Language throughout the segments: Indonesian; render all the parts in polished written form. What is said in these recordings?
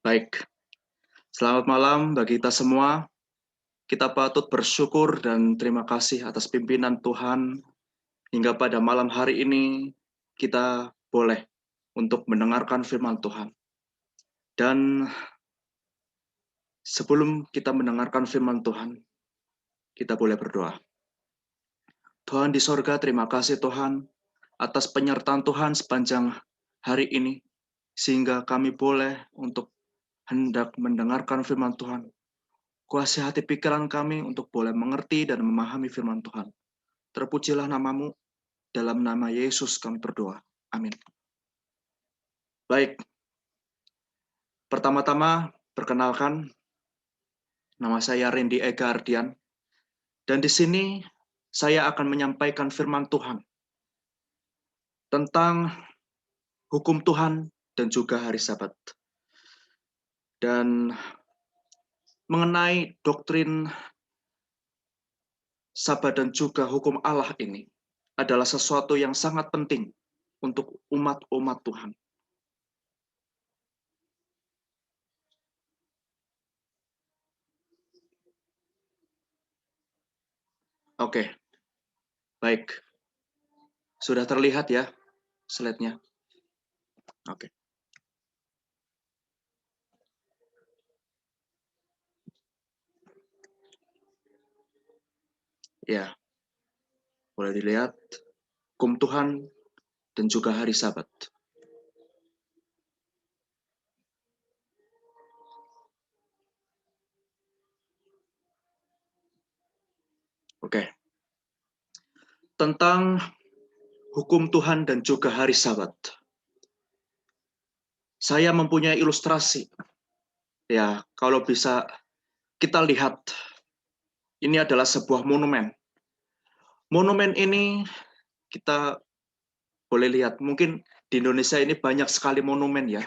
Baik, selamat malam bagi kita semua. Kita patut bersyukur dan terima kasih atas pimpinan Tuhan hingga pada malam hari ini kita boleh untuk mendengarkan firman Tuhan. Dan sebelum kita mendengarkan firman Tuhan, kita boleh berdoa. Tuhan di sorga, terima kasih Tuhan atas penyertaan Tuhan sepanjang hari ini, sehingga kami boleh untuk hendak mendengarkan firman Tuhan. Kuasai hati pikiran kami untuk boleh mengerti dan memahami firman Tuhan. Terpujilah namamu, dalam nama Yesus kami berdoa. Amin. Baik, pertama-tama perkenalkan, nama saya Randy Ega Ardian, dan di sini saya akan menyampaikan firman Tuhan tentang hukum Tuhan dan juga hari Sabat. Dan mengenai doktrin Sabat dan juga hukum Allah ini adalah sesuatu yang sangat penting untuk umat-umat Tuhan. Oke, baik. Sudah terlihat ya slide-nya? Oke. Ya, boleh dilihat hukum Tuhan dan juga hari Sabat. Oke. Tentang hukum Tuhan dan juga hari Sabat. Saya mempunyai ilustrasi. Ya, kalau bisa kita lihat, ini adalah sebuah monumen. Monumen ini kita boleh lihat, mungkin di Indonesia ini banyak sekali monumen ya.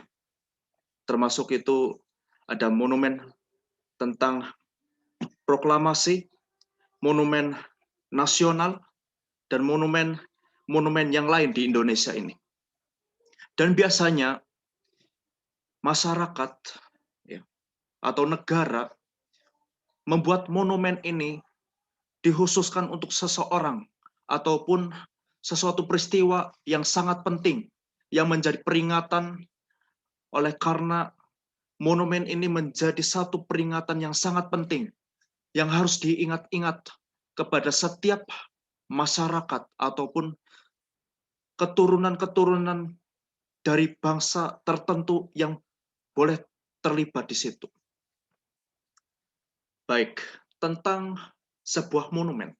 Termasuk itu ada monumen tentang proklamasi, monumen nasional, dan monumen yang lain di Indonesia ini. Dan biasanya masyarakat ya, atau negara membuat monumen ini dikhususkan untuk seseorang ataupun sesuatu peristiwa yang sangat penting yang menjadi peringatan, oleh karena monumen ini menjadi satu peringatan yang sangat penting yang harus diingat-ingat kepada setiap masyarakat ataupun keturunan-keturunan dari bangsa tertentu yang boleh terlibat di situ. Baik, tentang sebuah monumen.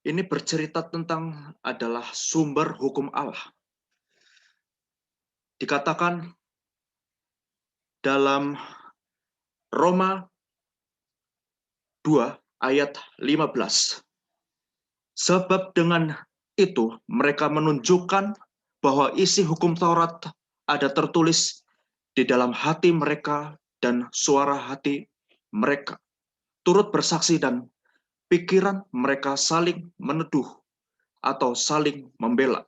Ini bercerita tentang adalah sumber hukum Allah. Dikatakan dalam Roma 2 ayat 15. Sebab dengan itu mereka menunjukkan bahwa isi hukum Taurat ada tertulis di dalam hati mereka dan suara hati mereka turut bersaksi dan pikiran mereka saling meneduh atau saling membela.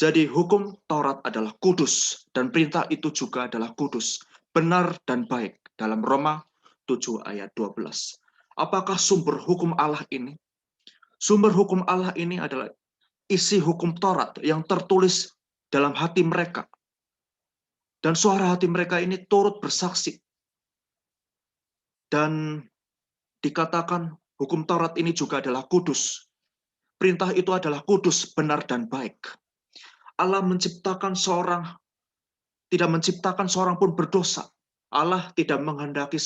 Jadi hukum Taurat adalah kudus dan perintah itu juga adalah kudus, benar dan baik dalam Roma 7 ayat 12. Apakah sumber hukum Allah ini? Sumber hukum Allah ini adalah isi hukum Taurat yang tertulis dalam hati mereka. Dan suara hati mereka ini turut bersaksi. Dan dikatakan hukum Taurat ini juga adalah kudus. Perintah itu adalah kudus, benar dan baik. Allah tidak menciptakan seorang pun berdosa. Allah tidak menghendaki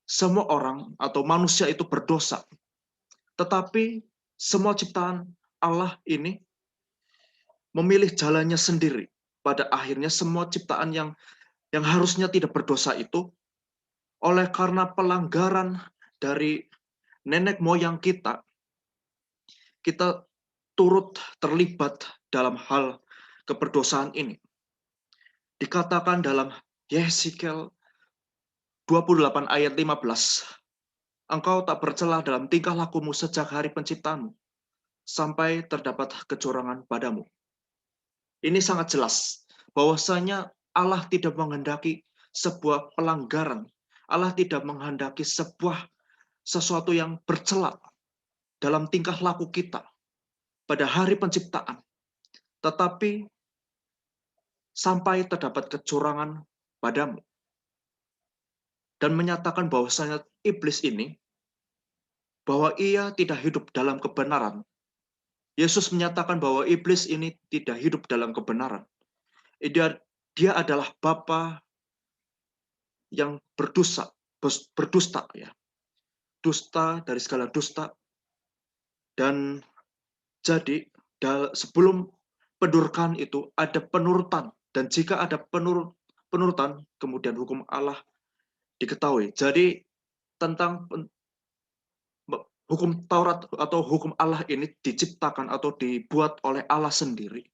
semua orang atau manusia itu berdosa. Tetapi semua ciptaan Allah ini memilih jalannya sendiri. Pada akhirnya semua ciptaan yang harusnya tidak berdosa itu, oleh karena pelanggaran dari nenek moyang kita turut terlibat dalam hal keberdosaan ini. Dikatakan dalam Yeskiel 28 ayat 15, engkau tak bercelah dalam tingkah lakumu sejak hari penciptaanmu, sampai terdapat kecurangan padamu. Ini sangat jelas bahwasanya Allah tidak menghendaki sebuah pelanggaran. Allah tidak menghendaki sesuatu yang bercela dalam tingkah laku kita pada hari penciptaan. Tetapi sampai terdapat kecurangan padamu. Dan menyatakan bahwasanya iblis ini, bahwa ia tidak hidup dalam kebenaran. Yesus menyatakan bahwa iblis ini tidak hidup dalam kebenaran. Dia adalah bapa yang berdusta ya. Dusta dari segala dusta. Dan jadi sebelum pendurkan itu ada penurutan, dan jika ada penurutan, kemudian hukum Allah diketahui. Jadi tentang hukum Taurat atau hukum Allah ini diciptakan atau dibuat oleh Allah sendiri.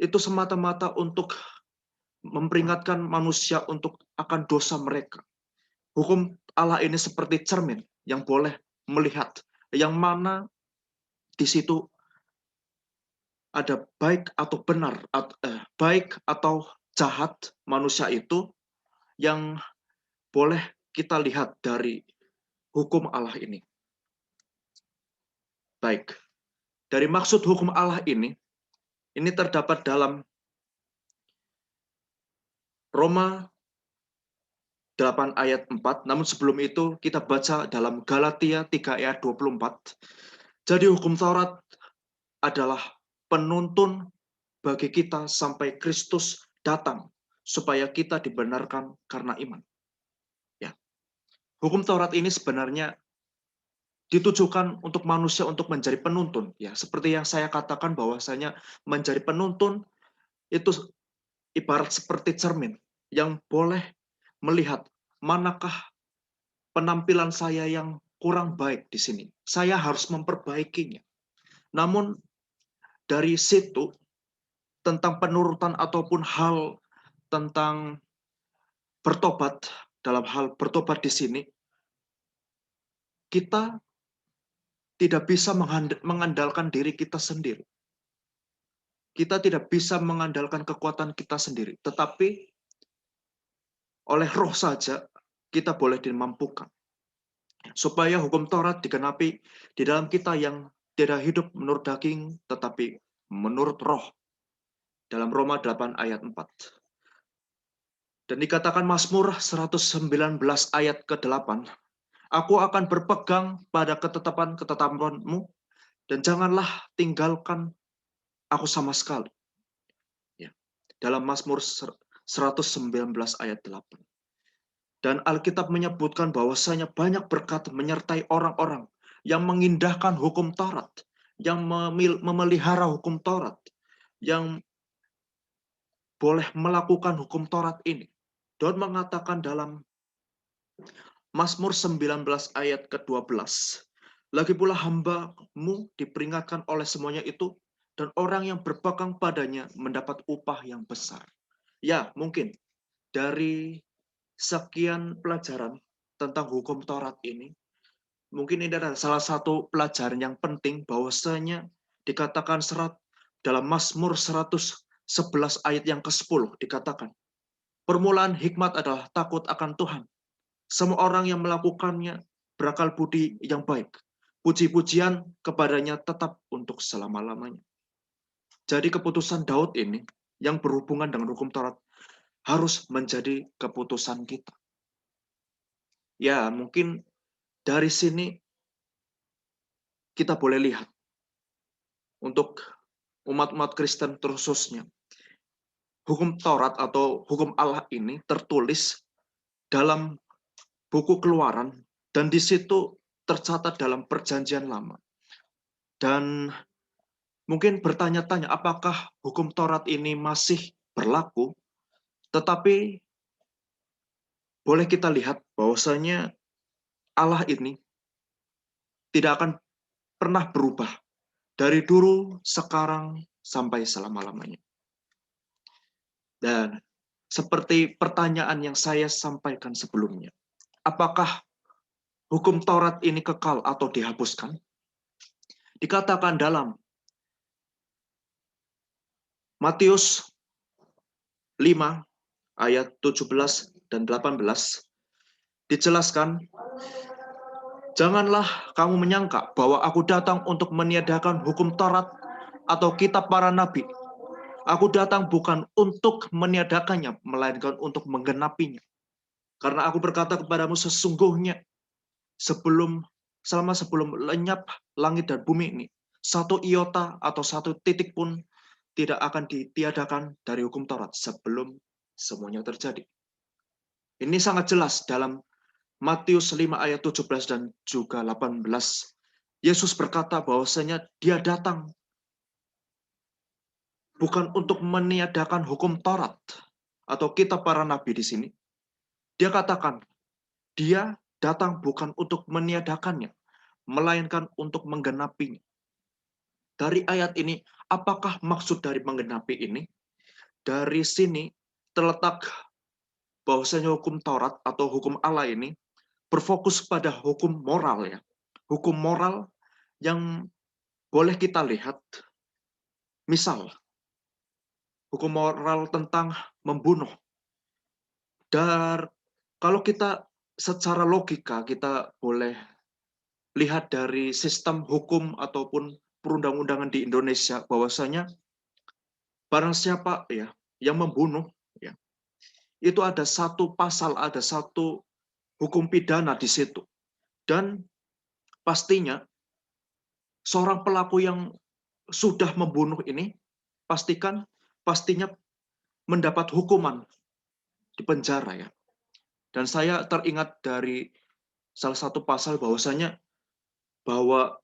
Itu semata-mata untuk memperingatkan manusia untuk akan dosa mereka. Hukum Allah ini seperti cermin yang boleh melihat yang mana di situ ada baik atau benar, baik atau jahat manusia itu yang boleh kita lihat dari hukum Allah ini. Baik, dari maksud hukum Allah ini terdapat dalam Roma 8 ayat 4, namun sebelum itu kita baca dalam Galatia 3 ayat 24. Jadi hukum Taurat adalah penuntun bagi kita sampai Kristus datang, supaya kita dibenarkan karena iman. Ya. Hukum Taurat ini sebenarnya ditujukan untuk manusia untuk menjadi penuntun. Ya, seperti yang saya katakan bahwasanya menjadi penuntun itu ibarat seperti cermin yang boleh melihat manakah penampilan saya yang kurang baik di sini. Saya harus memperbaikinya. Namun dari situ tentang penurutan ataupun hal tentang bertobat, dalam hal bertobat di sini, kita tidak bisa mengandalkan diri kita sendiri. Kita tidak bisa mengandalkan kekuatan kita sendiri, tetapi oleh Roh saja kita boleh dimampukan. Supaya hukum Taurat digenapi di dalam kita yang tidak hidup menurut daging, tetapi menurut Roh. Dalam Roma 8 ayat 4. Dan dikatakan Mazmur 119 ayat ke-8, Aku akan berpegang pada ketetapan-ketetapanmu, dan janganlah tinggalkan aku sama sekali. Ya. Dalam Mazmur 119 ayat 8. Dan Alkitab menyebutkan bahwasanya banyak berkat menyertai orang-orang yang mengindahkan hukum Taurat, yang memelihara hukum Taurat, yang boleh melakukan hukum Taurat ini. Daud mengatakan dalam Mazmur 19 ayat ke-12, Lagi pula hamba-Mu diperingatkan oleh semuanya itu, dan orang yang berpegang padanya mendapat upah yang besar. Ya, mungkin dari sekian pelajaran tentang hukum Taurat ini, mungkin ini adalah salah satu pelajaran yang penting bahwasanya dikatakan dalam Mazmur 111 ayat yang ke-10 dikatakan, permulaan hikmat adalah takut akan Tuhan. Semua orang yang melakukannya berakal budi yang baik. Puji-pujian kepadanya tetap untuk selama-lamanya. Jadi keputusan Daud ini yang berhubungan dengan hukum Taurat harus menjadi keputusan kita. Ya, mungkin dari sini kita boleh lihat untuk umat-umat Kristen khususnya. Hukum Taurat atau hukum Allah ini tertulis dalam buku Keluaran, dan di situ tercatat dalam Perjanjian Lama. Dan mungkin bertanya-tanya apakah hukum Taurat ini masih berlaku, tetapi boleh kita lihat bahwasanya Allah ini tidak akan pernah berubah dari dulu, sekarang, sampai selama-lamanya. Dan seperti pertanyaan yang saya sampaikan sebelumnya, apakah hukum Taurat ini kekal atau dihapuskan? Dikatakan dalam Matius 5 ayat 17 dan 18 dijelaskan, "Janganlah kamu menyangka bahwa aku datang untuk meniadakan hukum Taurat atau kitab para nabi. Aku datang bukan untuk meniadakannya, melainkan untuk menggenapinya. Karena aku berkata kepadamu, sesungguhnya sebelum lenyap langit dan bumi ini, satu iota atau satu titik pun tidak akan ditiadakan dari hukum Taurat sebelum semuanya terjadi." Ini sangat jelas dalam Matius 5 ayat 17 dan juga 18. Yesus berkata bahwasanya dia datang bukan untuk meniadakan hukum Taurat atau kitab para nabi di sini. Dia katakan, dia datang bukan untuk meniadakannya, melainkan untuk menggenapinya. Dari ayat ini, apakah maksud dari menggenapi ini? Dari sini terletak bahwasanya hukum Taurat atau hukum Allah ini berfokus pada hukum moral ya. Hukum moral yang boleh kita lihat, misal hukum moral tentang membunuh. Dan kalau kita secara logika kita boleh lihat dari sistem hukum ataupun perundang-undangan di Indonesia bahwasanya barang siapa ya yang membunuh ya, itu ada satu pasal, ada satu hukum pidana di situ. Dan pastinya seorang pelaku yang sudah membunuh ini pastinya mendapat hukuman di penjara ya. Dan saya teringat dari salah satu pasal bahwasanya bahwa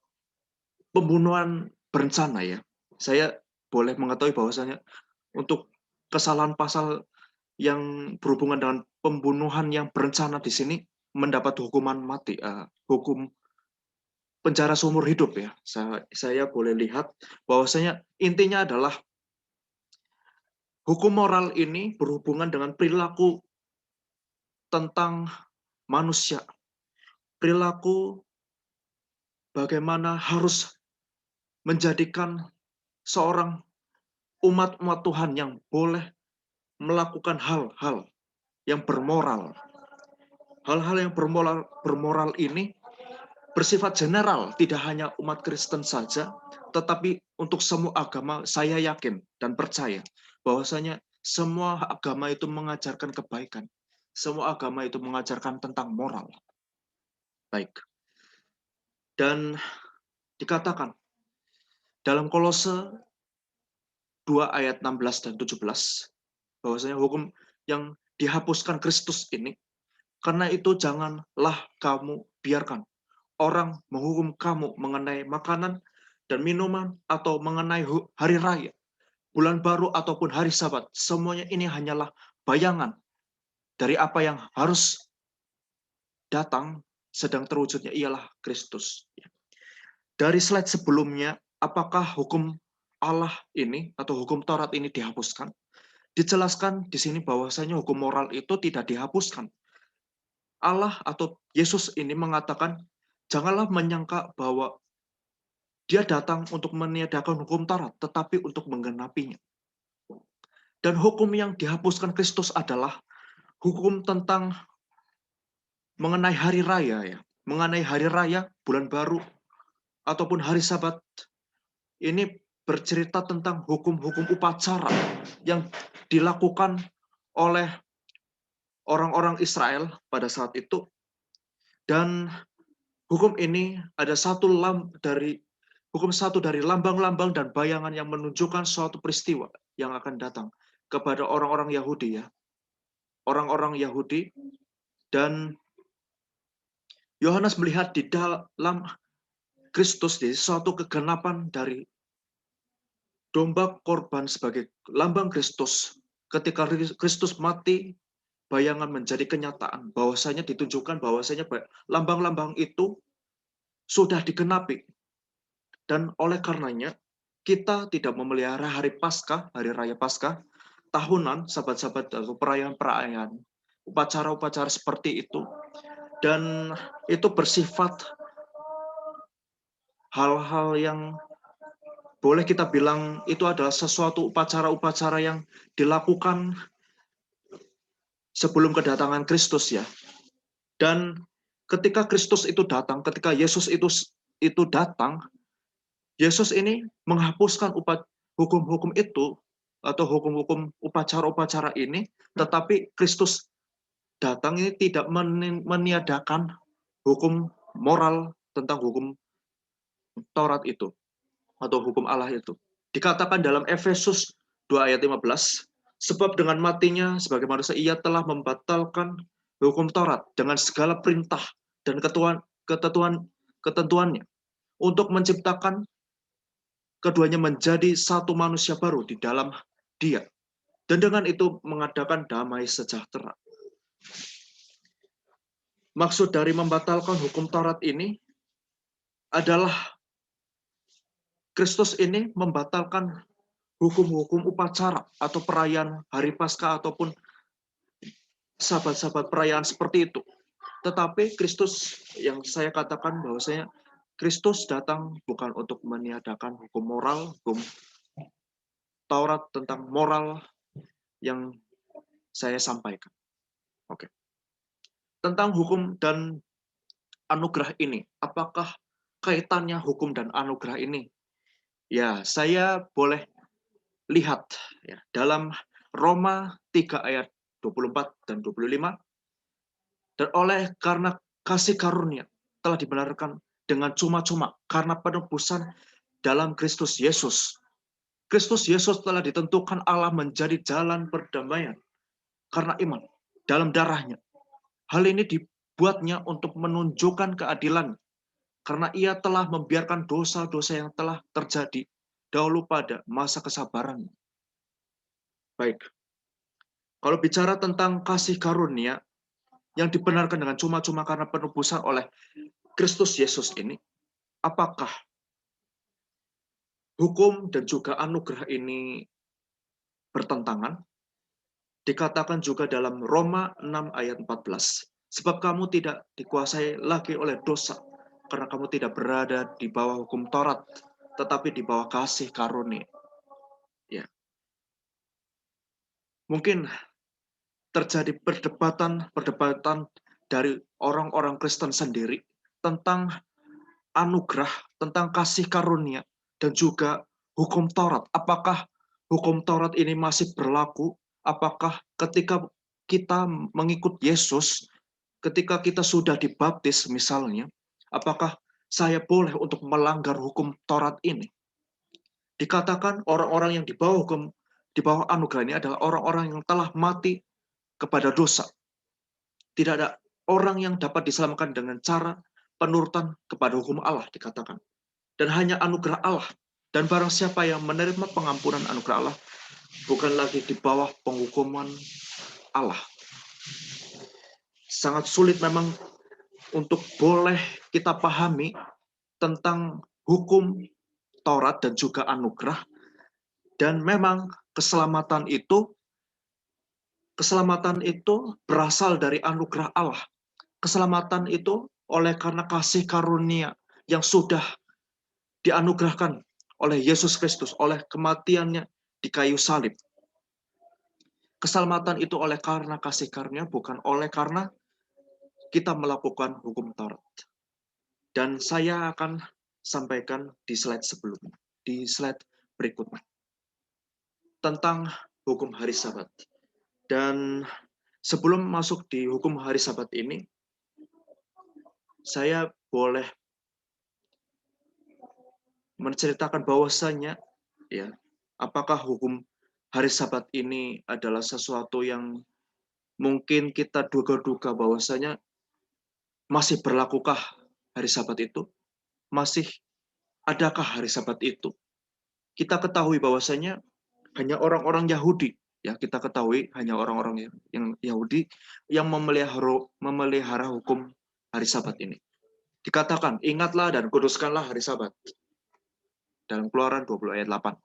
pembunuhan berencana ya. Saya boleh mengetahui bahwasanya untuk kesalahan pasal yang berhubungan dengan pembunuhan yang berencana di sini mendapat hukuman mati, hukum penjara seumur hidup ya. Saya boleh lihat bahwasanya intinya adalah hukum moral ini berhubungan dengan perilaku tentang manusia. Perilaku bagaimana harus menjadikan seorang umat Tuhan yang boleh melakukan hal-hal yang bermoral. Hal-hal yang bermoral ini bersifat general, tidak hanya umat Kristen saja, tetapi untuk semua agama. Saya yakin dan percaya bahwasanya semua agama itu mengajarkan kebaikan. Semua agama itu mengajarkan tentang moral. Baik. Dan dikatakan dalam Kolose 2 ayat 16 dan 17 bahwasanya hukum yang dihapuskan Kristus ini, karena itu janganlah kamu biarkan orang menghukum kamu mengenai makanan dan minuman atau mengenai hari raya, bulan baru ataupun hari Sabat. Semuanya ini hanyalah bayangan dari apa yang harus datang, sedang terwujudnya ialah Kristus. Dari slide sebelumnya, apakah hukum Allah ini atau hukum Taurat ini dihapuskan? Dijelaskan di sini bahwasanya hukum moral itu tidak dihapuskan. Allah atau Yesus ini mengatakan, janganlah menyangka bahwa dia datang untuk meniadakan hukum Taurat, tetapi untuk menggenapinya. Dan hukum yang dihapuskan Kristus adalah hukum tentang mengenai hari raya ya, mengenai hari raya, bulan baru, ataupun hari Sabat. Ini bercerita tentang hukum-hukum upacara yang dilakukan oleh orang-orang Israel pada saat itu. Dan hukum ini ada satu dari lambang-lambang dan bayangan yang menunjukkan suatu peristiwa yang akan datang kepada orang-orang Yahudi ya. Orang-orang Yahudi, dan Yohanes melihat di dalam Kristus di suatu kegenapan dari domba korban sebagai lambang Kristus. Ketika Kristus mati, bayangan menjadi kenyataan, bahwasanya ditunjukkan bahwasanya lambang-lambang itu sudah digenapi. Dan oleh karenanya, kita tidak memelihara hari Paskah, hari raya Paskah, tahunan, sahabat-sahabat, atau perayaan-perayaan, upacara-upacara seperti itu. Dan itu bersifat hal-hal yang boleh kita bilang itu adalah sesuatu upacara-upacara yang dilakukan sebelum kedatangan Kristus ya. Dan ketika Kristus itu datang, ketika Yesus itu datang, Yesus ini menghapuskan hukum-hukum itu atau hukum-hukum upacara-upacara ini, tetapi Kristus datang ini tidak meniadakan hukum moral tentang hukum Taurat itu atau hukum Allah itu. Dikatakan dalam Efesus 2 ayat 15, sebab dengan matinya sebagai manusia ia telah membatalkan hukum Taurat dengan segala perintah dan ketentuannya untuk menciptakan keduanya menjadi satu manusia baru di dalam Dia. Dan dengan itu mengadakan damai sejahtera. Maksud dari membatalkan hukum Taurat ini adalah Kristus ini membatalkan hukum-hukum upacara atau perayaan hari Paskah ataupun sahabat-sahabat perayaan seperti itu. Tetapi Kristus yang saya katakan bahwasanya Kristus datang bukan untuk meniadakan hukum moral, hukum Taurat tentang moral yang saya sampaikan. Oke. Tentang hukum dan anugerah ini, apakah kaitannya hukum dan anugerah ini? Ya, saya boleh lihat ya, dalam Roma 3 ayat 24 dan 25. Dan oleh karena kasih karunia telah dibenarkan dengan cuma-cuma karena penebusan dalam Kristus Yesus. Kristus Yesus telah ditentukan Allah menjadi jalan perdamaian karena iman dalam darahnya. Hal ini dibuatnya untuk menunjukkan keadilan karena ia telah membiarkan dosa-dosa yang telah terjadi dahulu pada masa kesabaran. Baik, kalau bicara tentang kasih karunia yang dibenarkan dengan cuma-cuma karena penebusan oleh Kristus Yesus ini, apakah hukum dan juga anugerah ini bertentangan? Dikatakan juga dalam Roma 6 ayat 14. Sebab kamu tidak dikuasai lagi oleh dosa, karena kamu tidak berada di bawah hukum Taurat, tetapi di bawah kasih karunia. Ya. Mungkin terjadi perdebatan dari orang-orang Kristen sendiri tentang anugerah, tentang kasih karunia, dan juga hukum Taurat. Apakah hukum Taurat ini masih berlaku? Apakah ketika kita mengikut Yesus, ketika kita sudah dibaptis misalnya, apakah saya boleh untuk melanggar hukum Taurat ini? Dikatakan orang-orang yang di bawah anugerah ini adalah orang-orang yang telah mati kepada dosa. Tidak ada orang yang dapat diselamatkan dengan cara penurutan kepada hukum Allah, dikatakan. Dan hanya anugerah Allah. Dan barang siapa yang menerima pengampunan anugerah Allah, bukan lagi di bawah penghukuman Allah. Sangat sulit memang untuk boleh kita pahami tentang hukum Taurat dan juga anugerah. Dan memang keselamatan itu berasal dari anugerah Allah. Keselamatan itu oleh karena kasih karunia yang sudah dianugerahkan oleh Yesus Kristus, oleh kematiannya di kayu salib. Keselamatan itu oleh karena kasih karunia, bukan oleh karena kita melakukan hukum Taurat. Dan saya akan sampaikan di slide sebelumnya, di slide berikutnya, tentang hukum hari Sabat. Dan sebelum masuk di hukum hari Sabat ini, saya boleh menceritakan bahwasanya ya, apakah hukum hari Sabat ini adalah sesuatu yang mungkin kita duga-duga bahwasanya masih berlakukah hari Sabat itu? Masih adakah hari Sabat itu? Kita ketahui bahwasanya hanya orang-orang Yahudi, ya kita ketahui hanya orang-orang yang Yahudi yang memelihara hukum hari Sabat ini. Dikatakan, ingatlah dan kuduskanlah hari Sabat. Dalam Keluaran 20 ayat 8.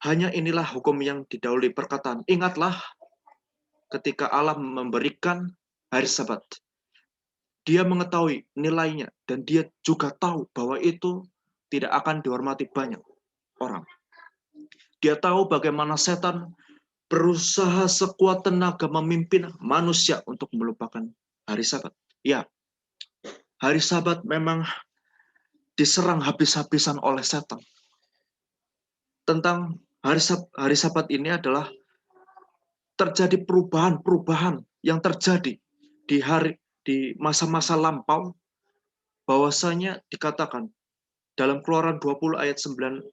Hanya inilah hukum yang didahului perkataan, ingatlah ketika Allah memberikan hari Sabat. Dia mengetahui nilainya dan dia juga tahu bahwa itu tidak akan dihormati banyak orang. Dia tahu bagaimana setan berusaha sekuat tenaga memimpin manusia untuk melupakan hari Sabat. Ya, hari Sabat memang diserang habis-habisan oleh setan. Tentang hari Sabat ini adalah terjadi perubahan-perubahan yang terjadi di masa-masa lampau, bahwasanya dikatakan dalam Keluaran 20 ayat 9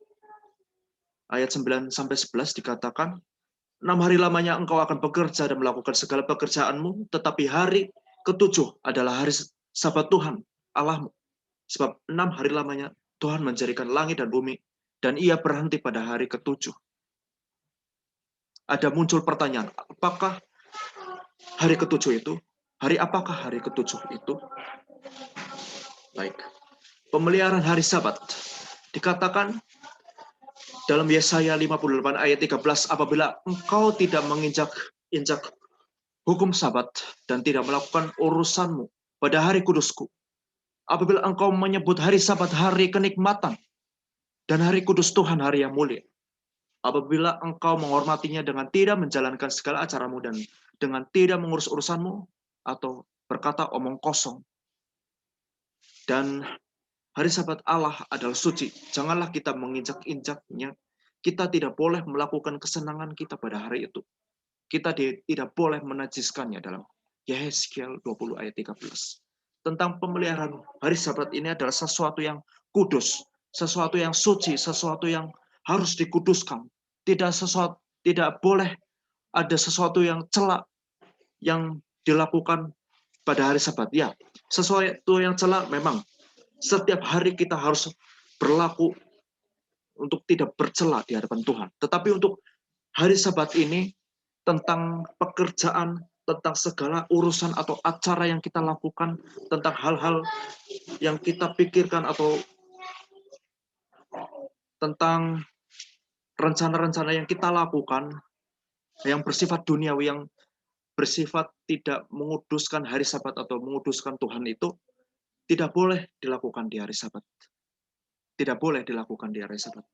sampai 11 dikatakan, 6 hari lamanya engkau akan bekerja dan melakukan segala pekerjaanmu, tetapi hari ketujuh adalah hari Sabat Tuhan Allahmu. Sebab 6 hari lamanya Tuhan menjadikan langit dan bumi, dan ia berhenti pada hari ketujuh. Ada muncul pertanyaan, apakah hari ketujuh itu? Apakah hari ketujuh itu? Baik. Pemeliharaan hari Sabat dikatakan dalam Yesaya 58 ayat 13, apabila engkau tidak menginjak-injak hukum Sabat dan tidak melakukan urusanmu pada hari kudusku, apabila engkau menyebut hari Sabat hari kenikmatan dan hari kudus Tuhan hari yang mulia, apabila engkau menghormatinya dengan tidak menjalankan segala acaramu dan dengan tidak mengurus urusanmu atau berkata omong kosong, dan hari Sabat Allah adalah suci, janganlah kita menginjak-injaknya. Kita tidak boleh melakukan kesenangan kita pada hari itu. Kita tidak boleh menajiskannya dalam Yehezkiel 20 ayat 13. Tentang pemeliharaan hari Sabat ini adalah sesuatu yang kudus, sesuatu yang suci, sesuatu yang harus dikuduskan. Tidak boleh ada sesuatu yang celak yang dilakukan pada hari Sabat. Ya, sesuatu yang celak memang setiap hari kita harus berlaku untuk tidak bercela di hadapan Tuhan. Tetapi untuk hari Sabat ini, tentang pekerjaan, tentang segala urusan atau acara yang kita lakukan, tentang hal-hal yang kita pikirkan atau tentang rencana-rencana yang kita lakukan, yang bersifat duniawi, yang bersifat tidak menguduskan hari Sabat atau menguduskan Tuhan itu, tidak boleh dilakukan di hari Sabat. Tidak boleh dilakukan di hari Sabat.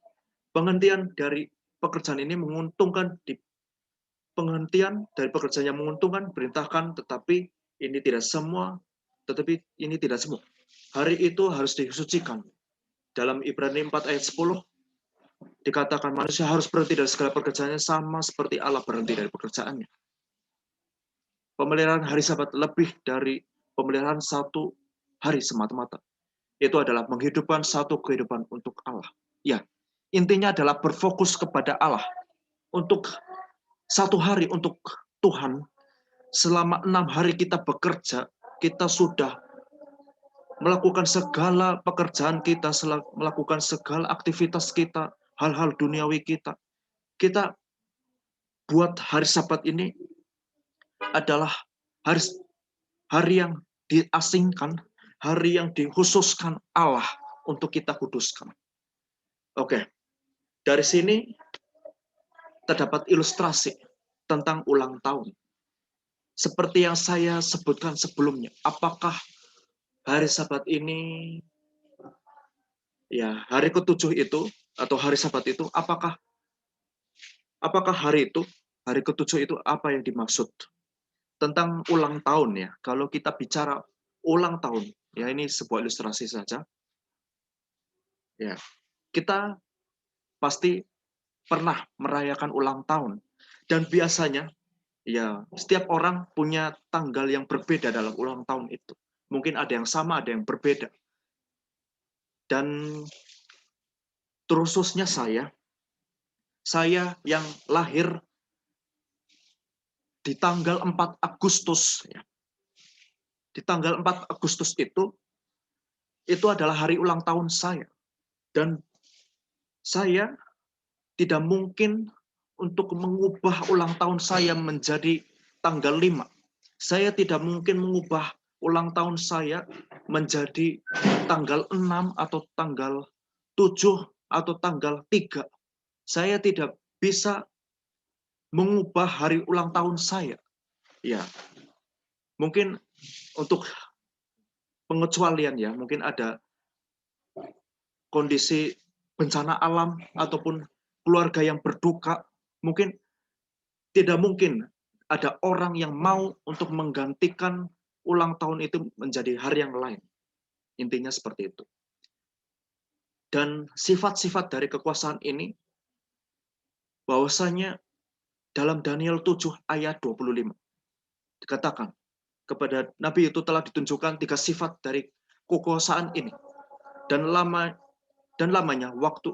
Penghentian dari pekerjaan ini menguntungkan, penghentian dari pekerjaan yang menguntungkan perintahkan, tetapi ini tidak semua. Hari itu harus disucikan. Dalam Ibrani 4 ayat 10 dikatakan manusia harus berhenti dari segala pekerjaannya sama seperti Allah berhenti dari pekerjaannya. Pemeliharaan hari Sabat lebih dari pemeliharaan satu hari semata-mata. Itu adalah menghidupkan satu kehidupan untuk Allah. Ya, intinya adalah berfokus kepada Allah. Untuk satu hari untuk Tuhan, selama 6 hari kita bekerja, kita sudah melakukan segala pekerjaan kita, melakukan segala aktivitas kita, hal-hal duniawi kita. Kita buat hari Sabat ini adalah hari yang diasingkan, hari yang dikhususkan Allah untuk kita kuduskan. Oke, dari sini terdapat ilustrasi tentang ulang tahun. Seperti yang saya sebutkan sebelumnya, apakah hari Sabat ini, ya hari ketujuh itu, atau hari Sabat itu, apakah hari ketujuh itu apa yang dimaksud? Tentang ulang tahun ya, kalau kita bicara ulang tahun, ya ini sebuah ilustrasi saja. Ya, kita pasti pernah merayakan ulang tahun. Dan biasanya, ya setiap orang punya tanggal yang berbeda dalam ulang tahun itu. Mungkin ada yang sama, ada yang berbeda. Dan terkhususnya saya yang lahir di tanggal 4 Agustus. Ya. Di tanggal 4 Agustus itu adalah hari ulang tahun saya. Dan saya tidak mungkin untuk mengubah ulang tahun saya menjadi tanggal 5. Saya tidak mungkin mengubah ulang tahun saya menjadi tanggal 6 atau tanggal 7 atau tanggal 3. Saya tidak bisa mengubah hari ulang tahun saya. Ya. Mungkin untuk pengecualian ya, mungkin ada kondisi bencana alam ataupun keluarga yang berduka, mungkin tidak mungkin ada orang yang mau untuk menggantikan ulang tahun itu menjadi hari yang lain. Intinya seperti itu. Dan sifat-sifat dari kekuasaan ini, bahwasanya dalam Daniel 7 ayat 25, dikatakan kepada Nabi itu telah ditunjukkan 3 sifat dari kekuasaan ini. Dan lamanya waktu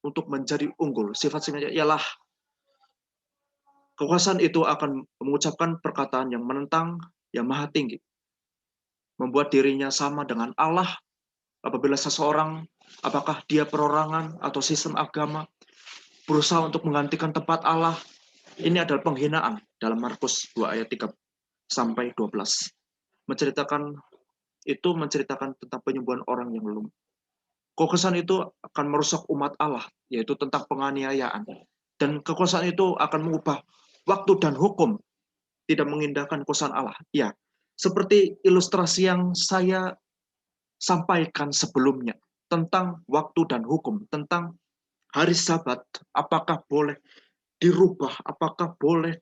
untuk menjadi unggul. Sifat-sifatnya ialah kekuasaan itu akan mengucapkan perkataan yang menentang yang maha tinggi. Membuat dirinya sama dengan Allah apabila seseorang, apakah dia perorangan atau sistem agama, berusaha untuk menggantikan tempat Allah, ini adalah penghinaan dalam Markus 2 ayat 3 sampai 12. Menceritakan tentang penyembuhan orang yang lumpuh. Kekuasaan itu akan merusak umat Allah, yaitu tentang penganiayaan. Dan kekuasaan itu akan mengubah waktu dan hukum, tidak mengindahkan kekuasaan Allah. Ya, seperti ilustrasi yang saya sampaikan sebelumnya, tentang waktu dan hukum, tentang hari Sabat, apakah boleh dirubah, apakah boleh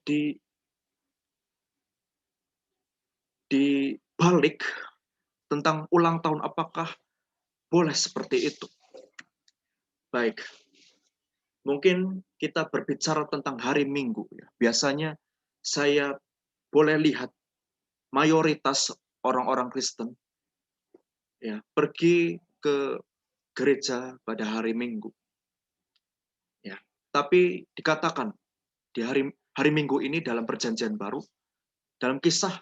dibalik, tentang ulang tahun, apakah boleh seperti itu. Baik, mungkin kita berbicara tentang hari Minggu. Biasanya saya boleh lihat mayoritas orang-orang Kristen ya pergi ke gereja pada hari Minggu. Ya, tapi dikatakan di hari Minggu ini dalam Perjanjian Baru, dalam Kisah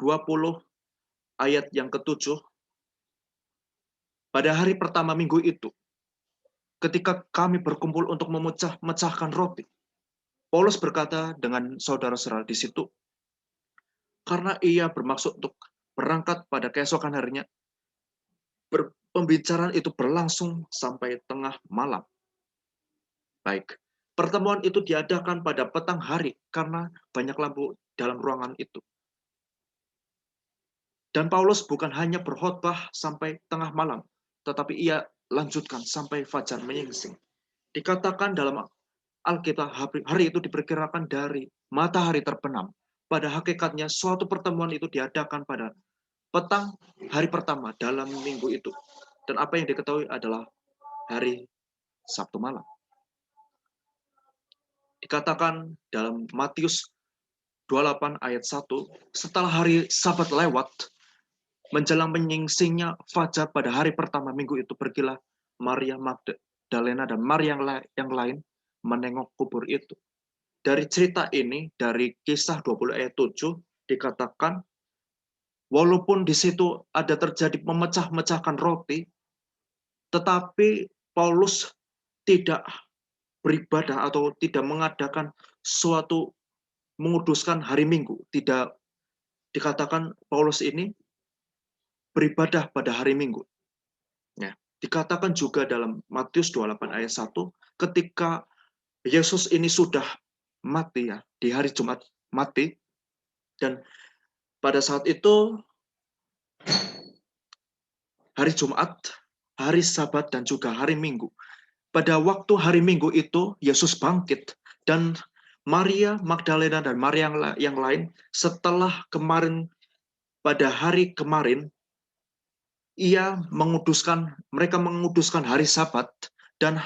20 ayat yang ke-7, pada hari pertama minggu itu, ketika kami berkumpul untuk memecahkan roti, Paulus berkata dengan saudara-saudara di situ, karena ia bermaksud untuk berangkat pada keesokan harinya, pembicaraan itu berlangsung sampai tengah malam. Baik, pertemuan itu diadakan pada petang hari karena banyak lampu dalam ruangan itu. Dan Paulus bukan hanya berkhotbah sampai tengah malam, tetapi ia lanjutkan sampai fajar menyingsing. Dikatakan dalam Alkitab hari itu diperkirakan dari matahari terbenam. Pada hakikatnya suatu pertemuan itu diadakan pada petang hari pertama dalam minggu itu. Dan apa yang diketahui adalah hari Sabtu malam. Dikatakan dalam Matius 28 ayat 1, setelah hari Sabat lewat, menjelang menyingsingnya fajar pada hari pertama minggu itu, pergilah Maria Magdalena dan Maria yang lain menengok kubur itu. Dari cerita ini, dari Kisah 20 ayat 7, dikatakan, walaupun di situ ada terjadi memecah-mecahkan roti, tetapi Paulus tidak beribadah atau tidak mengadakan suatu menguduskan hari Minggu. Tidak dikatakan Paulus ini beribadah pada hari Minggu. Ya, dikatakan juga dalam Matius 28 ayat 1, ketika Yesus ini sudah mati ya, di hari Jumat mati, dan pada saat itu hari Jumat, hari Sabat, dan juga hari Minggu. Pada waktu hari Minggu itu Yesus bangkit, dan Maria Magdalena dan Maria yang lain setelah kemarin, pada hari kemarin, mereka menguduskan hari Sabat, dan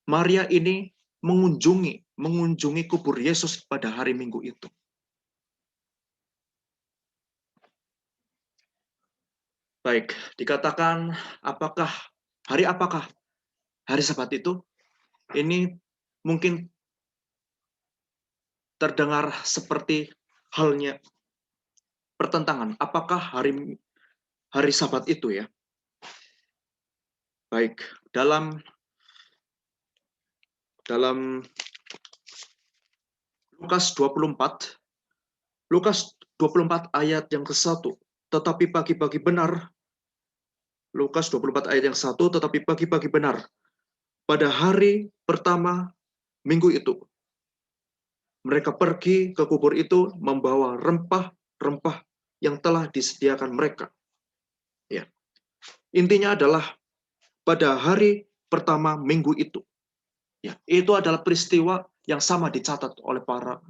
Maria ini mengunjungi kubur Yesus pada hari Minggu itu. Baik, dikatakan apakah hari Sabat itu? Ini mungkin terdengar seperti halnya pertentangan. Apakah hari Sabat itu ya? Baik, dalam Lukas 24 ayat yang ke-1, tetapi pagi-pagi benar, Lukas 24 ayat yang 1, tetapi pagi-pagi benar, pada hari pertama minggu itu, mereka pergi ke kubur itu membawa rempah-rempah yang telah disediakan mereka. Ya. Intinya adalah pada hari pertama minggu itu. Ya, itu adalah peristiwa yang sama dicatat oleh para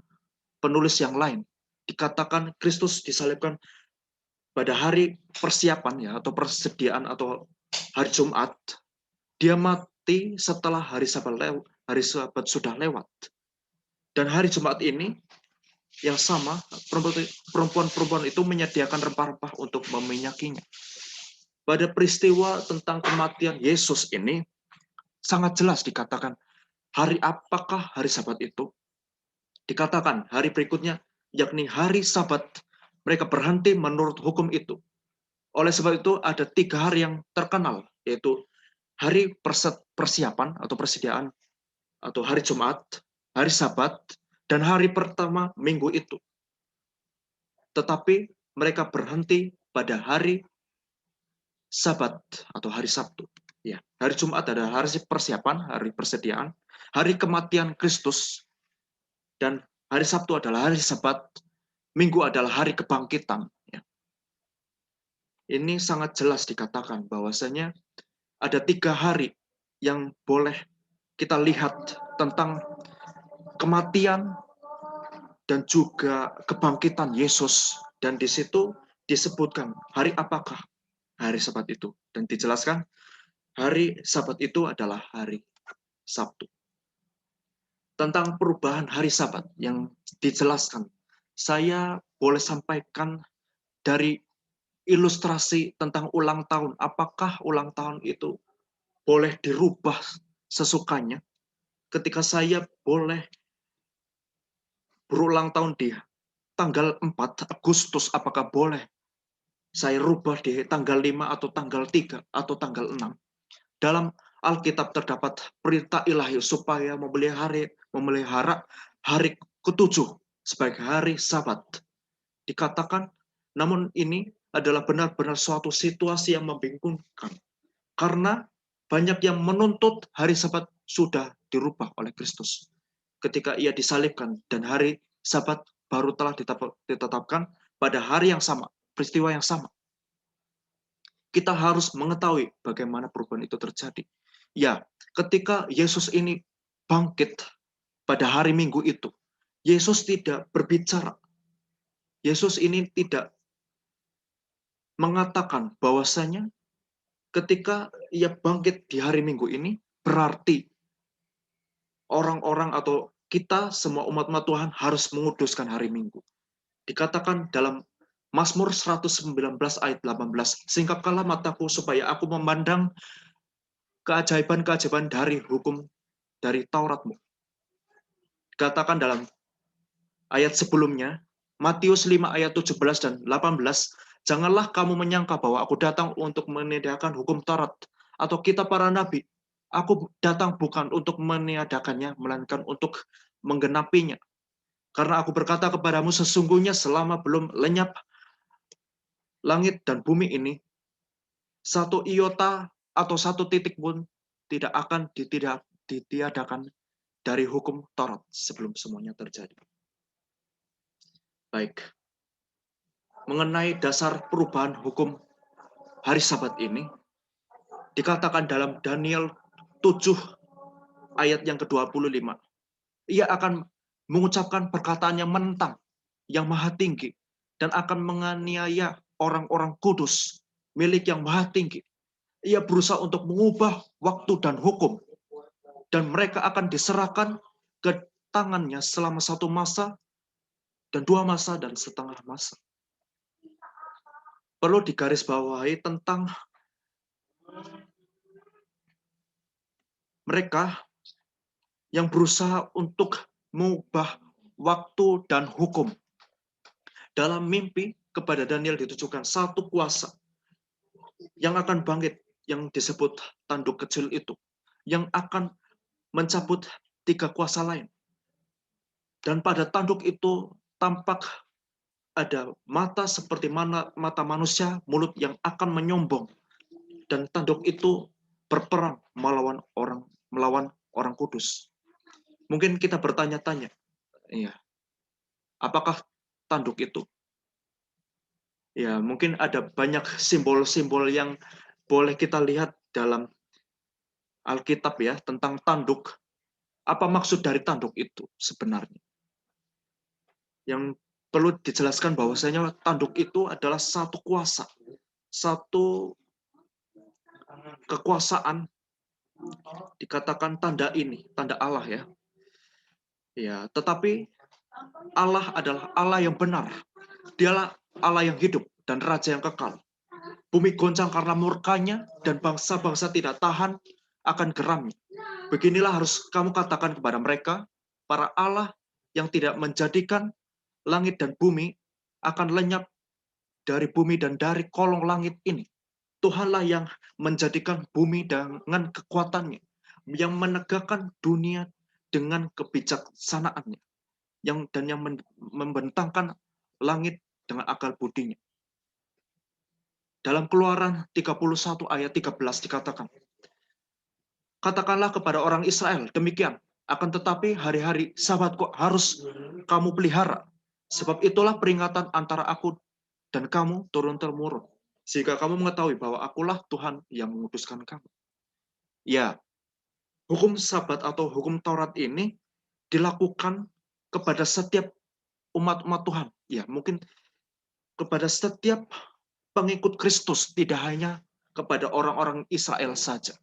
penulis yang lain. Dikatakan Kristus disalibkan pada hari persiapan ya, atau persediaan atau hari Jumat. Dia mati setelah hari Sabat sudah lewat. Dan hari Jumat ini yang sama, perempuan-perempuan itu menyediakan rempah-rempah untuk meminyakinya. Pada peristiwa tentang kematian Yesus ini sangat jelas dikatakan hari apakah hari Sabat itu. Dikatakan hari berikutnya, yakni hari Sabat, mereka berhenti menurut hukum itu. Oleh sebab itu ada 3 hari yang terkenal, yaitu hari persiapan atau persediaan, atau hari Jumat, hari Sabat, dan hari pertama minggu itu. Tetapi mereka berhenti pada hari Sabat atau hari Sabtu. Ya, hari Jumat adalah hari persiapan, hari persediaan, hari kematian Kristus, dan hari Sabtu adalah hari Sabat, Minggu adalah hari kebangkitan. Ya. Ini sangat jelas dikatakan bahwasanya ada 3 hari yang boleh kita lihat tentang kematian dan juga kebangkitan Yesus. Dan di situ disebutkan hari apakah hari Sabat itu. Dan dijelaskan hari Sabat itu adalah hari Sabtu. Tentang perubahan hari Sabat yang dijelaskan, saya boleh sampaikan dari ilustrasi tentang ulang tahun. Apakah ulang tahun itu boleh dirubah sesukanya? Ketika saya boleh berulang tahun di tanggal 4 Agustus, apakah boleh saya rubah di tanggal 5 atau tanggal 3 atau tanggal 6? Dalam Alkitab terdapat perintah ilahi supaya memelihara hari ke-7 sebagai hari Sabat. Dikatakan, namun ini adalah benar-benar suatu situasi yang membingungkan. Karena banyak yang menuntut hari Sabat sudah dirubah oleh Kristus. Ketika ia disalibkan dan hari Sabat baru telah ditetapkan pada hari yang sama, peristiwa yang sama. Kita harus mengetahui bagaimana perubahan itu terjadi. Ya, ketika Yesus ini bangkit pada hari Minggu itu, Yesus tidak berbicara. Yesus ini tidak mengatakan bahwasanya ketika ia bangkit di hari Minggu ini, berarti orang-orang atau kita semua umat-umat Tuhan harus menguduskan hari Minggu. Dikatakan dalam Mazmur 119 ayat 18, singkapkanlah mataku supaya aku memandang keajaiban-keajaiban dari hukum dari Tauratmu. Dikatakan dalam ayat sebelumnya, Matius 5 ayat 17 dan 18, janganlah kamu menyangka bahwa aku datang untuk meniadakan hukum Taurat atau kitab para nabi. Aku datang bukan untuk meniadakannya, melainkan untuk menggenapinya. Karena aku berkata kepadamu, sesungguhnya selama belum lenyap langit dan bumi ini, satu iota atau satu titik pun tidak akan ditiadakan dari hukum Taurat sebelum semuanya terjadi. Baik, mengenai dasar perubahan hukum hari Sabat ini, dikatakan dalam Daniel 7 ayat yang ke-25, ia akan mengucapkan perkataan yang menentang, yang maha tinggi, dan akan menganiaya orang-orang kudus, milik yang maha tinggi. Ia berusaha untuk mengubah waktu dan hukum, dan mereka akan diserahkan ke tangannya selama 1 masa, dan 2 masa, dan setengah masa. Perlu digarisbawahi tentang mereka yang berusaha untuk mengubah waktu dan hukum. Dalam mimpi kepada Daniel ditujukan satu kuasa yang akan bangkit, yang disebut tanduk kecil itu, yang akan mencabut 3 kuasa lain. Dan pada tanduk itu tampak ada mata seperti mata manusia, mulut yang akan menyombong. Dan tanduk itu berperang melawan orang kudus. Mungkin kita bertanya-tanya, ya, apakah tanduk itu? Ya, mungkin ada banyak simbol-simbol yang boleh kita lihat dalam Alkitab ya, tentang tanduk. Apa maksud dari tanduk itu sebenarnya? Yang perlu dijelaskan bahwasanya tanduk itu adalah satu kuasa, satu kekuasaan, dikatakan tanda ini, tanda Allah ya. Ya, tetapi Allah adalah Allah yang benar. Dialah Allah yang hidup dan Raja yang kekal. Bumi goncang karena murkanya dan bangsa-bangsa tidak tahan akan geramnya. Beginilah harus kamu katakan kepada mereka, para Allah yang tidak menjadikan langit dan bumi akan lenyap dari bumi dan dari kolong langit ini. Tuhanlah yang menjadikan bumi dengan kekuatannya, yang menegakkan dunia dengan kebijaksanaannya, dan yang membentangkan langit dengan akal budinya. Dalam Keluaran 31 ayat 13 dikatakan, katakanlah kepada orang Israel, demikian, akan tetapi hari-hari Sabatku harus kamu pelihara, sebab itulah peringatan antara aku dan kamu turun-temurun, sehingga kamu mengetahui bahwa akulah Tuhan yang mengutuskan kamu. Ya, hukum Sabat atau hukum Taurat ini dilakukan kepada setiap umat-umat Tuhan. Ya, mungkin kepada setiap pengikut Kristus, tidak hanya kepada orang-orang Israel saja.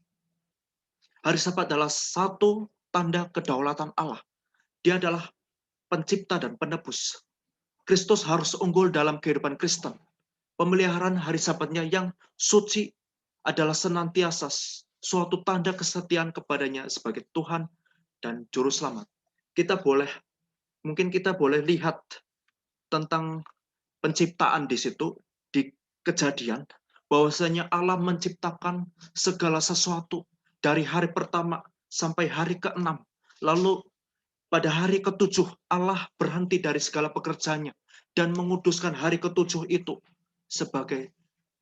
Hari Sabat adalah satu tanda kedaulatan Allah. Dia adalah pencipta dan penebus. Kristus harus unggul dalam kehidupan Kristen. Pemeliharaan hari Sabatnya yang suci adalah senantiasa suatu tanda kesetiaan kepadanya sebagai Tuhan dan Juru Selamat. Mungkin kita boleh lihat tentang penciptaan di situ, di Kejadian, bahwasanya Allah menciptakan segala sesuatu dari hari pertama sampai hari ke-6. Lalu pada hari ke-7 Allah berhenti dari segala pekerjaannya dan menguduskan hari ke-7 itu sebagai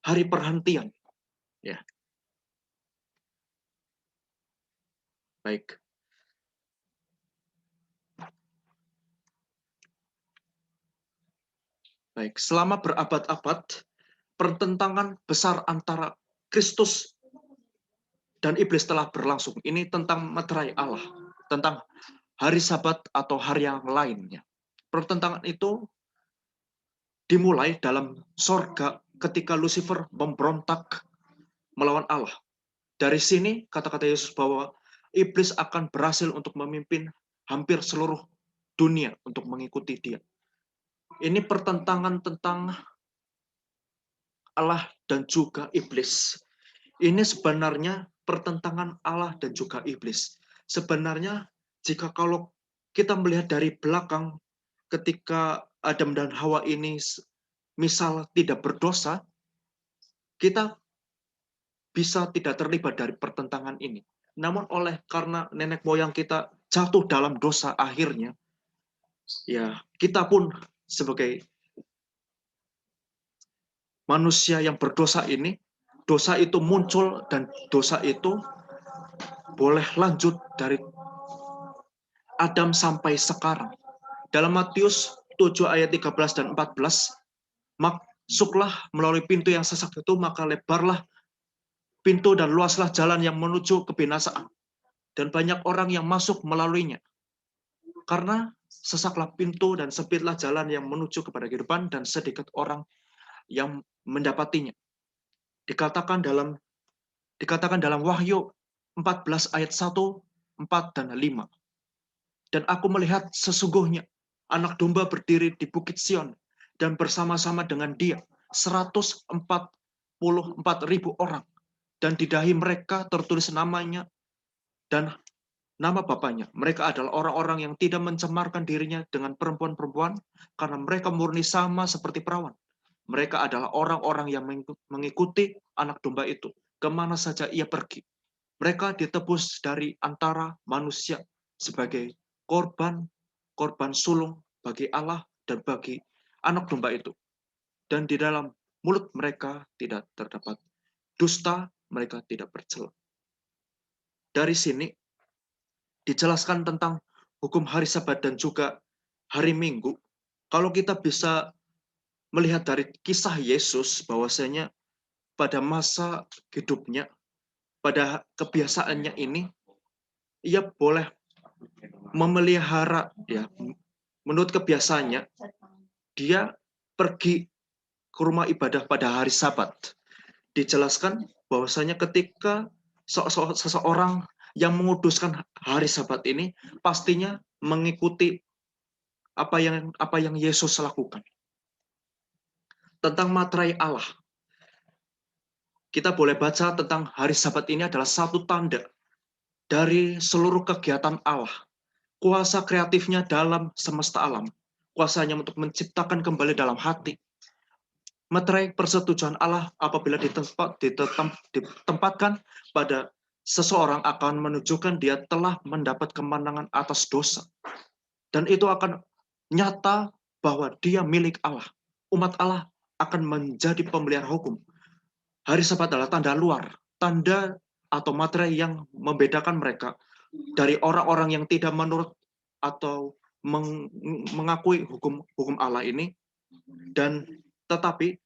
hari perhentian. Ya, baik. Baik, selama berabad-abad pertentangan besar antara Kristus dan iblis telah berlangsung. Ini tentang meterai Allah, tentang hari Sabat atau hari yang lainnya. Pertentangan itu dimulai dalam sorga ketika Lucifer memberontak melawan Allah. Dari sini kata-kata Yesus bahwa iblis akan berhasil untuk memimpin hampir seluruh dunia untuk mengikuti dia. Ini pertentangan tentang Allah dan juga iblis. Ini sebenarnya pertentangan Allah dan juga iblis. Sebenarnya jika kalau kita melihat dari belakang ketika Adam dan Hawa ini misal tidak berdosa, kita bisa tidak terlibat dari pertentangan ini. Namun karena nenek moyang kita jatuh dalam dosa akhirnya, ya kita pun sebagai manusia yang berdosa ini, dosa itu muncul dan dosa itu boleh lanjut dari Adam sampai sekarang. Dalam Matius 7 ayat 13 dan 14, masuklah melalui pintu yang sesak itu, maka lebarlah pintu dan luaslah jalan yang menuju kebinasaan. Dan banyak orang yang masuk melaluinya. Karena sesaklah pintu dan sempitlah jalan yang menuju kepada kehidupan dan sedikit orang yang mendapatinya. Dikatakan dalam Wahyu 14 ayat 1, 4, dan 5. Dan aku melihat sesungguhnya anak domba berdiri di Bukit Sion dan bersama-sama dengan dia 144.000 orang. Dan di dahi mereka tertulis namanya dan nama Bapaknya. Mereka adalah orang-orang yang tidak mencemarkan dirinya dengan perempuan-perempuan karena mereka murni sama seperti perawan. Mereka adalah orang-orang yang mengikuti anak domba itu kemana saja ia pergi. Mereka ditebus dari antara manusia sebagai korban sulung bagi Allah dan bagi anak domba itu. Dan di dalam mulut mereka tidak terdapat dusta, mereka tidak bercela. Dari sini dijelaskan tentang hukum hari Sabat dan juga hari Minggu. Kalau kita bisa melihat dari kisah Yesus bahwasanya pada masa hidupnya, pada kebiasaannya ini, ia boleh memelihara, ya, menurut kebiasaannya dia pergi ke rumah ibadah pada hari Sabat. Dijelaskan bahwasanya ketika seseorang yang menguduskan hari Sabat ini pastinya mengikuti apa yang Yesus lakukan. Tentang materai Allah, kita boleh baca tentang hari Sabat ini adalah satu tanda dari seluruh kegiatan Allah, kuasa kreatifnya dalam semesta alam, kuasanya untuk menciptakan kembali dalam hati. Materai persetujuan Allah apabila ditempatkan pada seseorang akan menunjukkan dia telah mendapat kemenangan atas dosa. Dan itu akan nyata bahwa dia milik Allah. Umat Allah akan menjadi pemelihara hukum. Hari Sabat adalah tanda luar, tanda atau materai yang membedakan mereka dari orang-orang yang tidak menurut atau mengakui hukum Allah ini. Dan tetapi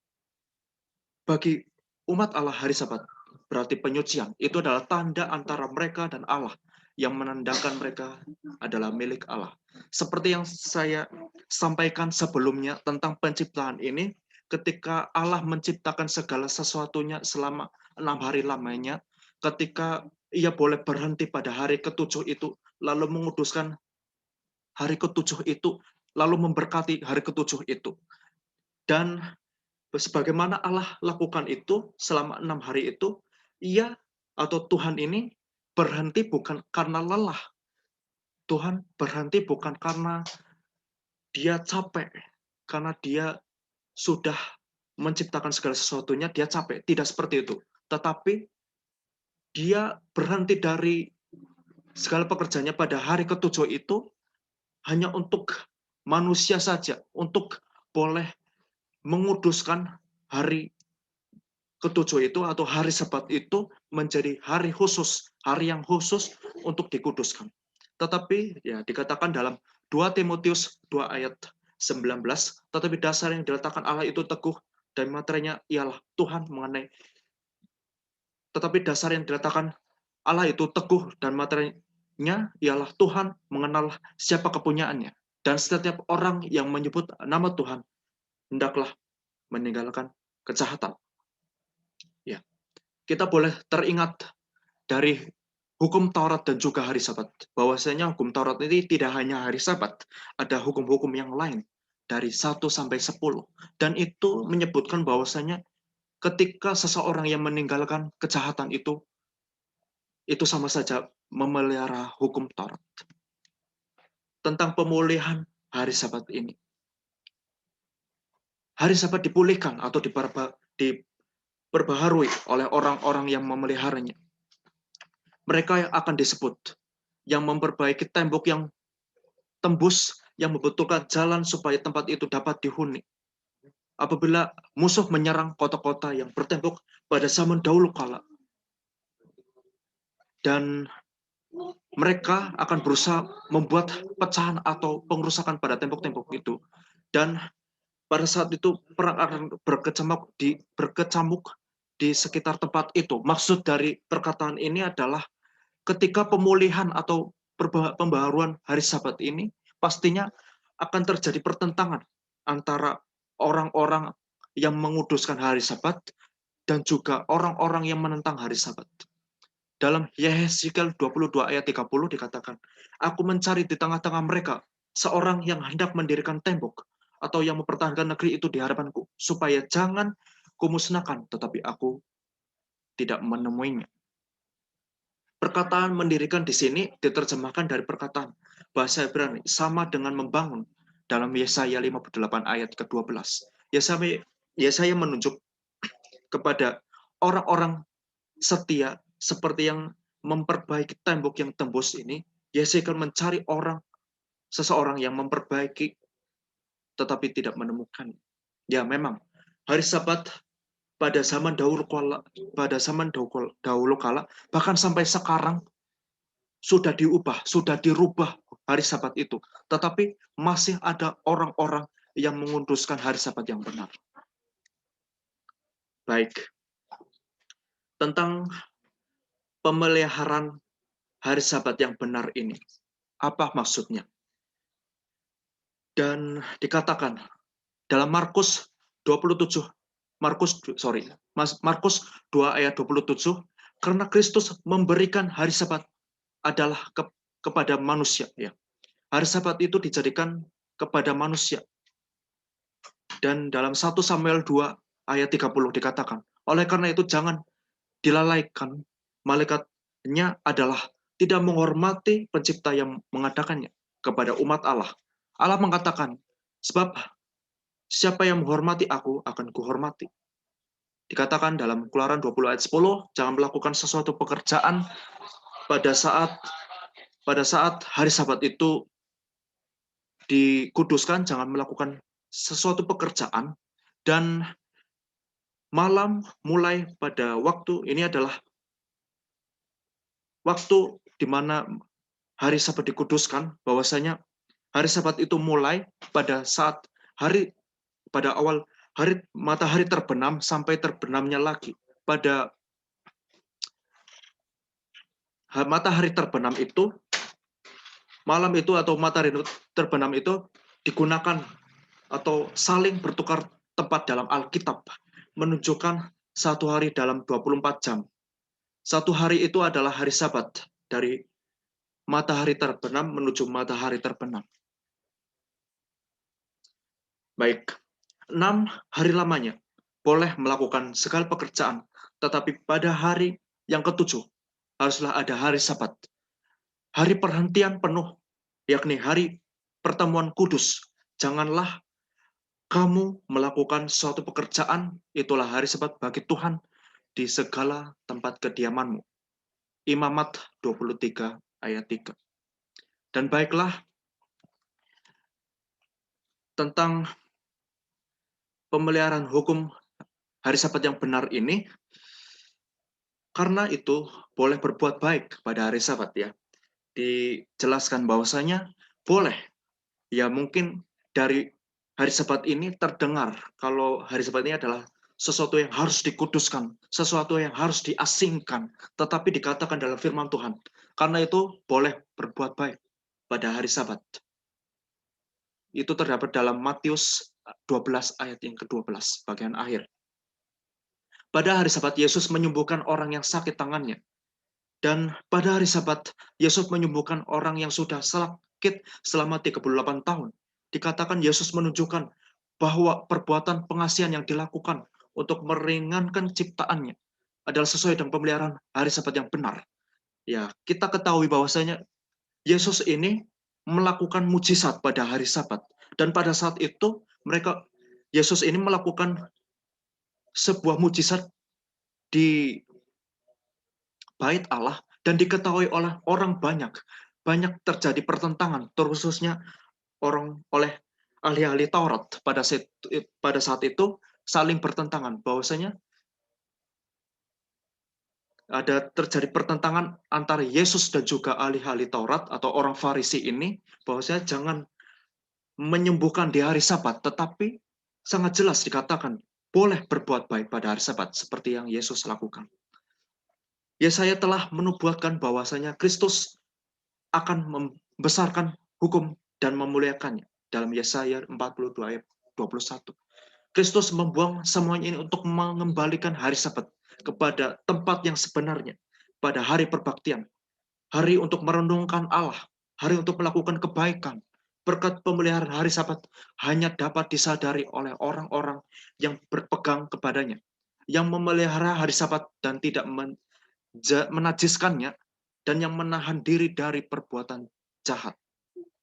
bagi umat Allah hari Sabat berarti penyucian. Itu adalah tanda antara mereka dan Allah yang menandakan mereka adalah milik Allah. Seperti yang saya sampaikan sebelumnya tentang penciptaan ini, ketika Allah menciptakan segala sesuatunya selama 6 hari lamanya, ketika ia boleh berhenti pada hari ketujuh itu, lalu menguduskan hari ketujuh itu, lalu memberkati hari ketujuh itu. Dan sebagaimana Allah lakukan itu selama 6 hari itu, ia atau Tuhan ini berhenti bukan karena lelah. Tuhan berhenti bukan karena dia capek, karena dia sudah menciptakan segala sesuatunya, dia capek. Tidak seperti itu. Tetapi dia berhenti dari segala pekerjaannya pada hari ketujuh itu hanya untuk manusia saja, untuk boleh menguduskan hari ketujuh itu atau hari Sabat itu menjadi hari khusus, hari yang khusus untuk dikuduskan. Tetapi ya dikatakan dalam 2 Timotius 2 ayat 19, tetapi dasar yang diletakkan Allah itu teguh dan materinya ialah Tuhan mengenai. Tetapi dasar yang diletakkan Allah itu teguh dan materinya ialah Tuhan mengenal siapa kepunyaannya. Dan setiap orang yang menyebut nama Tuhan hendaklah meninggalkan kejahatan. Ya, kita boleh teringat dari hukum Taurat dan juga hari Sabat. Bahwasanya hukum Taurat ini tidak hanya hari Sabat, ada hukum-hukum yang lain dari 1 sampai 10. Dan itu menyebutkan bahwasanya ketika seseorang yang meninggalkan kejahatan itu sama saja memelihara hukum Taurat. Tentang pemulihan hari Sabat ini. Hari Sabat dipulihkan atau diperbaharui oleh orang-orang yang memeliharanya. Mereka yang akan disebut yang memperbaiki tembok yang tembus, yang membetulkan jalan supaya tempat itu dapat dihuni. Apabila musuh menyerang kota-kota yang bertembok pada zaman dahulu kala, dan mereka akan berusaha membuat pecahan atau pengerusakan pada tembok-tembok itu. Dan pada saat itu perang akan berkecamuk di sekitar tempat itu. Maksud dari perkataan ini adalah ketika pemulihan atau pembaharuan hari Sabat ini, pastinya akan terjadi pertentangan antara orang-orang yang menguduskan hari Sabat dan juga orang-orang yang menentang hari Sabat. Dalam Yehezkiel 22 ayat 30 dikatakan, aku mencari di tengah-tengah mereka seorang yang hendak mendirikan tembok atau yang mempertahankan negeri itu di hadapanku, supaya jangan kumusnahkan, tetapi aku tidak menemuinya. Perkataan mendirikan di sini diterjemahkan dari perkataan bahasa Ibrani sama dengan membangun dalam Yesaya 58 ayat ke-12. Yesaya menunjuk kepada orang-orang setia seperti yang memperbaiki tembok yang tembus ini. Yesaya mencari seseorang yang memperbaiki tetapi tidak menemukan. Ya memang hari Sabat pada zaman dahulu kala, bahkan sampai sekarang sudah dirubah hari Sabat itu. Tetapi masih ada orang-orang yang menguduskan hari Sabat yang benar. Baik. Tentang pemeliharaan hari Sabat yang benar ini. apa maksudnya. Dan dikatakan dalam Markus 27, Markus 2 ayat 27, karena Kristus memberikan hari Sabat adalah kepada manusia, ya. Hari Sabat itu dijadikan kepada manusia. Dan dalam 1 Samuel 2 ayat 30 dikatakan, oleh karena itu jangan dilalaikan, malaikatnya adalah tidak menghormati pencipta yang mengadakannya kepada umat Allah. Allah mengatakan, sebab siapa yang menghormati aku akan kuhormati. Dikatakan dalam Keluaran 20 ayat 10, jangan melakukan sesuatu pekerjaan pada saat hari Sabat itu dikuduskan, jangan melakukan sesuatu pekerjaan, dan malam mulai pada waktu ini adalah waktu di mana hari Sabat dikuduskan, bahwasanya hari Sabat itu mulai pada saat pada awal matahari terbenam sampai terbenamnya lagi. Pada matahari terbenam itu, malam itu atau matahari terbenam itu digunakan atau saling bertukar tempat dalam Alkitab, menunjukkan satu hari dalam 24 jam. Satu hari itu adalah hari Sabat, dari matahari terbenam menuju matahari terbenam. Baik, 6 hari lamanya boleh melakukan segala pekerjaan, tetapi pada hari yang ketujuh haruslah ada hari Sabat. Hari perhentian penuh, yakni hari pertemuan kudus. Janganlah kamu melakukan suatu pekerjaan, itulah hari Sabat bagi Tuhan di segala tempat kediamanmu. Imamat 23 ayat 3. Dan baiklah, tentang pemeliharaan hukum hari Sabat yang benar ini, karena itu boleh berbuat baik pada hari Sabat, ya. Dijelaskan bahwasanya boleh, ya, mungkin dari hari Sabat ini terdengar kalau hari Sabat ini adalah sesuatu yang harus dikuduskan, sesuatu yang harus diasingkan, tetapi dikatakan dalam firman Tuhan, karena itu boleh berbuat baik pada hari Sabat. Itu terdapat dalam Matius 12 ayat yang ke-12, bagian akhir. Pada hari Sabat, Yesus menyembuhkan orang yang sakit tangannya. Dan pada hari Sabat, Yesus menyembuhkan orang yang sudah sakit selama 38 tahun. Dikatakan Yesus menunjukkan bahwa perbuatan pengasihan yang dilakukan untuk meringankan ciptaannya adalah sesuai dengan pemeliharaan hari Sabat yang benar. Ya, kita ketahui bahwasanya Yesus ini melakukan mujizat pada hari Sabat. Dan pada saat itu, Yesus ini melakukan sebuah mujizat di bait Allah dan diketahui oleh orang banyak. Banyak terjadi pertentangan, terkhususnya oleh ahli-ahli Taurat pada saat itu saling bertentangan, bahwasanya ada terjadi pertentangan antara Yesus dan juga ahli-ahli Taurat atau orang Farisi ini, bahwasanya jangan menyembuhkan di hari Sabat, tetapi sangat jelas dikatakan boleh berbuat baik pada hari Sabat seperti yang Yesus lakukan. Yesaya telah menubuatkan bahwasanya Kristus akan membesarkan hukum dan memuliakannya dalam Yesaya 42 ayat 21. Kristus membuang semuanya ini untuk mengembalikan hari Sabat kepada tempat yang sebenarnya, pada hari perbaktian, hari untuk merenungkan Allah, hari untuk melakukan kebaikan. Berkat pemeliharaan hari Sabat hanya dapat disadari oleh orang-orang yang berpegang kepadanya, yang memelihara hari Sabat dan tidak menajiskannya, dan yang menahan diri dari perbuatan jahat.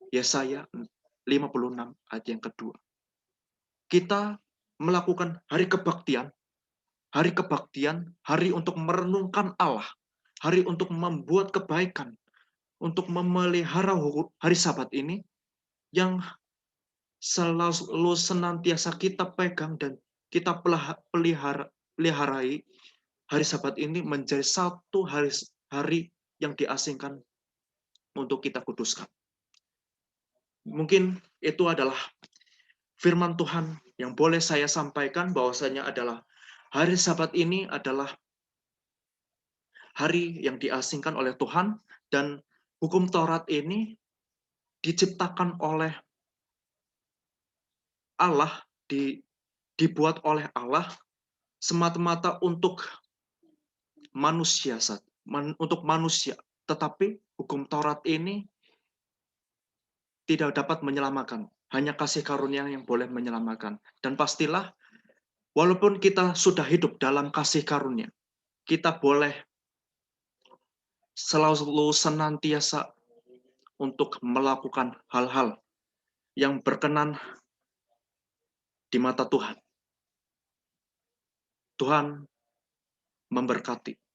Yesaya 56 ayat yang kedua. Kita melakukan hari kebaktian, hari untuk merenungkan Allah, hari untuk membuat kebaikan, untuk memelihara hari Sabat ini, yang selalu senantiasa kita pegang dan kita peliharai. Hari Sabat ini menjadi satu hari yang diasingkan untuk kita kuduskan. Mungkin itu adalah firman Tuhan yang boleh saya sampaikan, bahwasanya adalah hari Sabat ini adalah hari yang diasingkan oleh Tuhan, dan hukum Taurat ini diciptakan oleh Allah, dibuat oleh Allah semata-mata untuk manusia, untuk manusia. Tetapi hukum Taurat ini tidak dapat menyelamatkan. Hanya kasih karunia yang boleh menyelamatkan. Dan pastilah, walaupun kita sudah hidup dalam kasih karunia, kita boleh selalu senantiasa untuk melakukan hal-hal yang berkenan di mata Tuhan. Tuhan memberkati.